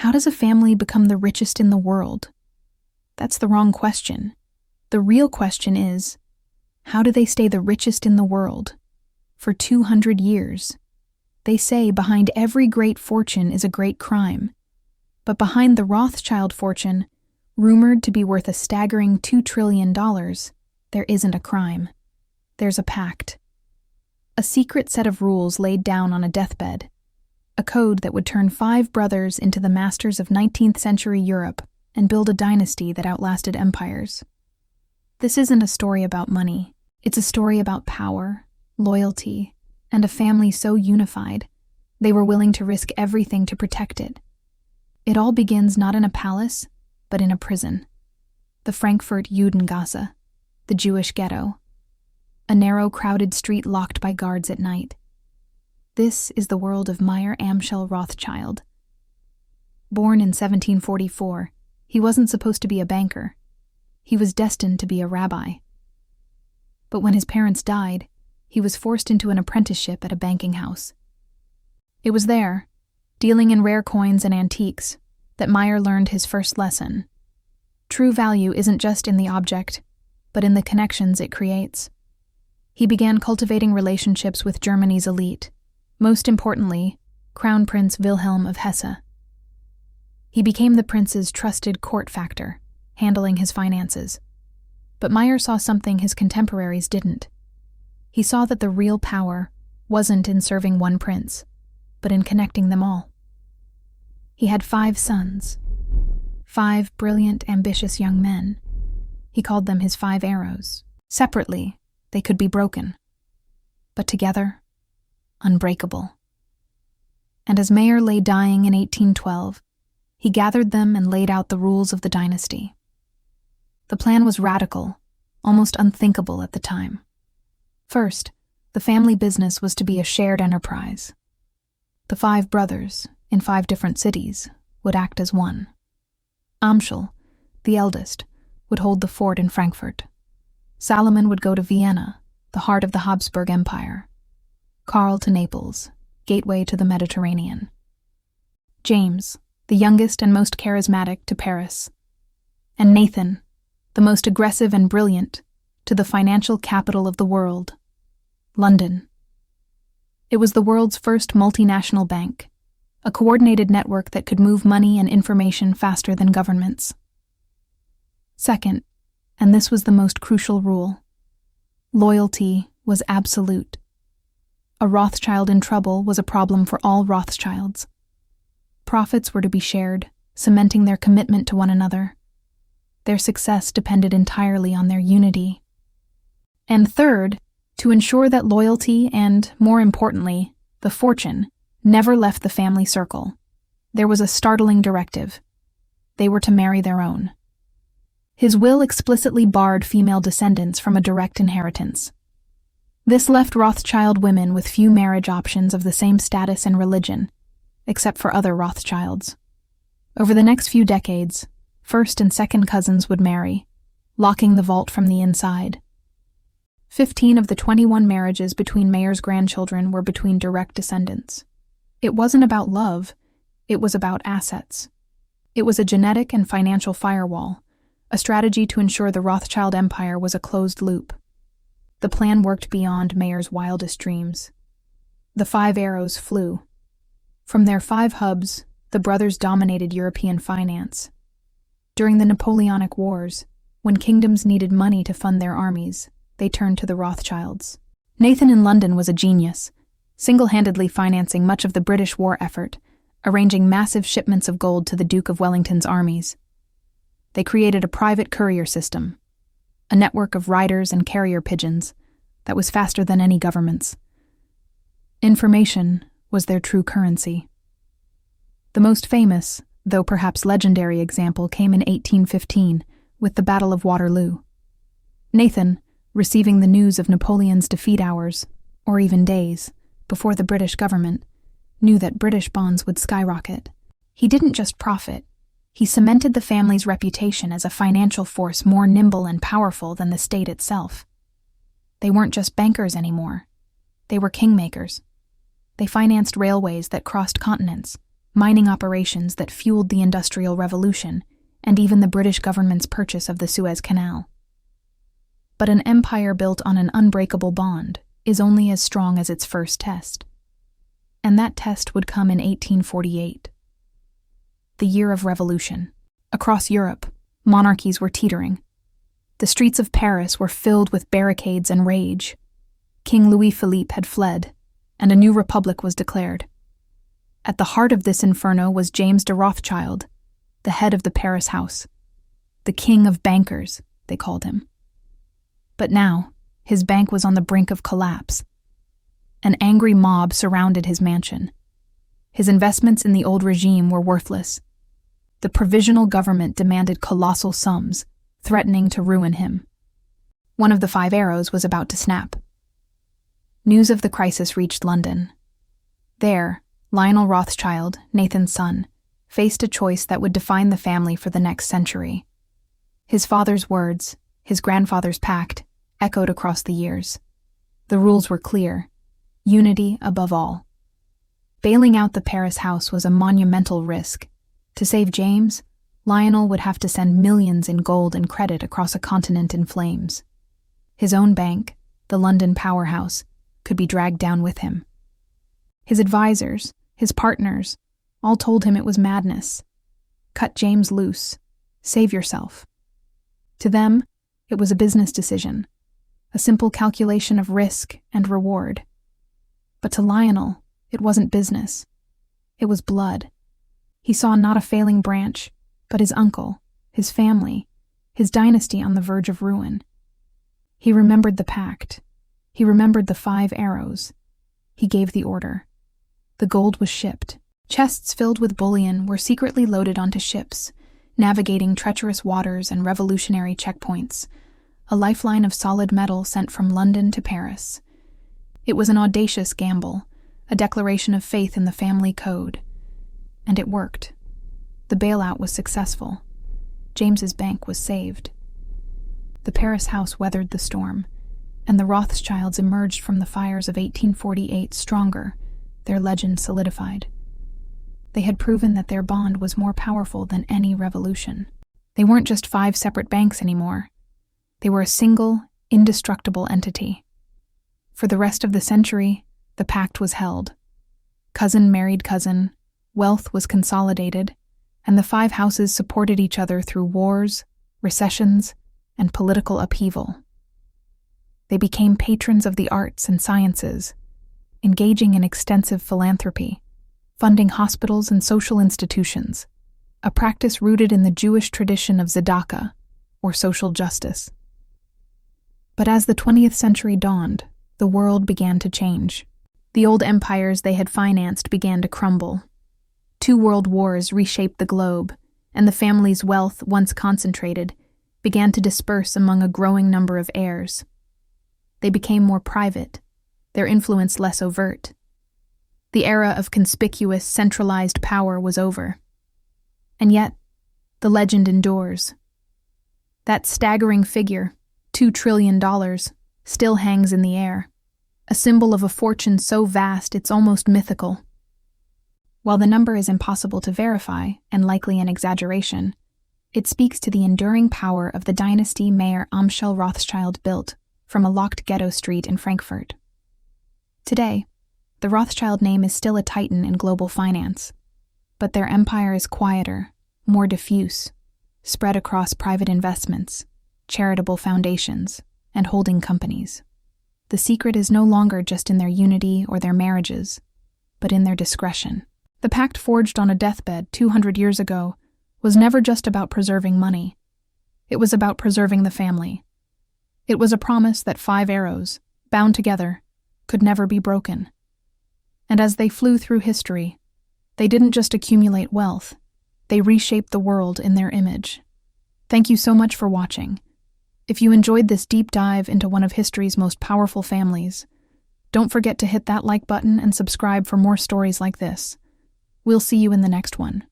How does a family become the richest in the world? That's the wrong question. The real question is, how do they stay the richest in the world? For 200 years. They say behind every great fortune is a great crime. But behind the Rothschild fortune, rumored to be worth a staggering $2 trillion, there isn't a crime. There's a pact. A secret set of rules laid down on a deathbed. A code that would turn 5 brothers into the masters of 19th century Europe and build a dynasty that outlasted empires. This isn't a story about money. It's a story about power, loyalty, and a family so unified, they were willing to risk everything to protect it. It all begins not in a palace, but in a prison. The Frankfurt Judengasse, the Jewish ghetto. A narrow, crowded street locked by guards at night. This is the world of Meyer Amschel Rothschild. Born in 1744, he wasn't supposed to be a banker. He was destined to be a rabbi. But when his parents died, he was forced into an apprenticeship at a banking house. It was there, dealing in rare coins and antiques, that Meyer learned his first lesson. True value isn't just in the object, but in the connections it creates. He began cultivating relationships with Germany's elite, most importantly, Crown Prince Wilhelm of Hesse. He became the prince's trusted court factor, handling his finances. But Meyer saw something his contemporaries didn't. He saw that the real power wasn't in serving one prince, but in connecting them all. He had 5 sons, 5 brilliant, ambitious young men. He called them his 5 arrows. Separately, they could be broken, but together, unbreakable. And as Meyer lay dying in 1812, he gathered them and laid out the rules of the dynasty. The plan was radical, almost unthinkable at the time. First, the family business was to be a shared enterprise. The 5 brothers, in 5 different cities, would act as one. Amschel, the eldest, would hold the fort in Frankfurt. Salomon would go to Vienna, the heart of the Habsburg Empire. Karl to Naples, gateway to the Mediterranean. James, the youngest and most charismatic, to Paris. And Nathan, the most aggressive and brilliant, to the financial capital of the world, London. It was the world's first multinational bank, a coordinated network that could move money and information faster than governments. Second, and this was the most crucial rule, loyalty was absolute. A Rothschild in trouble was a problem for all Rothschilds. Profits were to be shared, cementing their commitment to one another. Their success depended entirely on their unity. And third, to ensure that loyalty and, more importantly, the fortune, never left the family circle, there was a startling directive. They were to marry their own. His will explicitly barred female descendants from a direct inheritance. This left Rothschild women with few marriage options of the same status and religion, except for other Rothschilds. Over the next few decades, first and second cousins would marry, locking the vault from the inside. 15 of the 21 marriages between Meyer's grandchildren were between direct descendants. It wasn't about love, it was about assets. It was a genetic and financial firewall, a strategy to ensure the Rothschild empire was a closed loop. The plan worked beyond Meyer's wildest dreams. The 5 arrows flew. From their 5 hubs, the brothers dominated European finance. During the Napoleonic Wars, when kingdoms needed money to fund their armies, they turned to the Rothschilds. Nathan in London was a genius, single-handedly financing much of the British war effort, arranging massive shipments of gold to the Duke of Wellington's armies. They created a private courier system, a network of riders and carrier pigeons that was faster than any government's. Information was their true currency. The most famous, though perhaps legendary example came in 1815 with the Battle of Waterloo. Nathan, receiving the news of Napoleon's defeat hours, or even days, before the British government, knew that British bonds would skyrocket. He didn't just profit, he cemented the family's reputation as a financial force more nimble and powerful than the state itself. They weren't just bankers anymore. They were kingmakers. They financed railways that crossed continents, mining operations that fueled the Industrial Revolution, and even the British government's purchase of the Suez Canal. But an empire built on an unbreakable bond is only as strong as its first test. And that test would come in 1848. The year of revolution. Across Europe, monarchies were teetering. The streets of Paris were filled with barricades and rage. King Louis Philippe had fled, and a new republic was declared. At the heart of this inferno was James de Rothschild, the head of the Paris house. The king of bankers, they called him. But now, his bank was on the brink of collapse. An angry mob surrounded his mansion. His investments in the old regime were worthless. The provisional government demanded colossal sums, threatening to ruin him. One of the 5 arrows was about to snap. News of the crisis reached London. There, Lionel Rothschild, Nathan's son, faced a choice that would define the family for the next century. His father's words, his grandfather's pact, echoed across the years. The rules were clear: unity above all. Bailing out the Paris house was a monumental risk. To save James, Lionel would have to send millions in gold and credit across a continent in flames. His own bank, the London powerhouse, could be dragged down with him. His advisors, his partners, all told him it was madness. Cut James loose. Save yourself. To them, it was a business decision, a simple calculation of risk and reward. But to Lionel, it wasn't business. It was blood. He saw not a failing branch, but his uncle, his family, his dynasty on the verge of ruin. He remembered the pact. He remembered the 5 arrows. He gave the order. The gold was shipped. Chests filled with bullion were secretly loaded onto ships, navigating treacherous waters and revolutionary checkpoints, a lifeline of solid metal sent from London to Paris. It was an audacious gamble, a declaration of faith in the family code. And it worked. The bailout was successful. James's bank was saved. The Paris house weathered the storm, and the Rothschilds emerged from the fires of 1848 stronger, their legend solidified. They had proven that their bond was more powerful than any revolution. They weren't just 5 separate banks anymore. They were a single, indestructible entity. For the rest of the century, the pact was held. Cousin married cousin, wealth was consolidated, and the 5 houses supported each other through wars, recessions, and political upheaval. They became patrons of the arts and sciences, engaging in extensive philanthropy, funding hospitals and social institutions, a practice rooted in the Jewish tradition of tzedakah, or social justice. But as the 20th century dawned, the world began to change. The old empires they had financed began to crumble. 2 world wars reshaped the globe, and the family's wealth, once concentrated, began to disperse among a growing number of heirs. They became more private, their influence less overt. The era of conspicuous, centralized power was over. And yet, the legend endures. That staggering figure, $2 trillion, still hangs in the air, a symbol of a fortune so vast it's almost mythical. While the number is impossible to verify, and likely an exaggeration, it speaks to the enduring power of the dynasty Mayor Amschel Rothschild built from a locked ghetto street in Frankfurt. Today, the Rothschild name is still a titan in global finance, but their empire is quieter, more diffuse, spread across private investments, charitable foundations, and holding companies. The secret is no longer just in their unity or their marriages, but in their discretion. The pact forged on a deathbed 200 years ago was never just about preserving money. It was about preserving the family. It was a promise that 5 arrows, bound together, could never be broken. And as they flew through history, they didn't just accumulate wealth, they reshaped the world in their image. Thank you so much for watching. If you enjoyed this deep dive into one of history's most powerful families, don't forget to hit that like button and subscribe for more stories like this. We'll see you in the next one.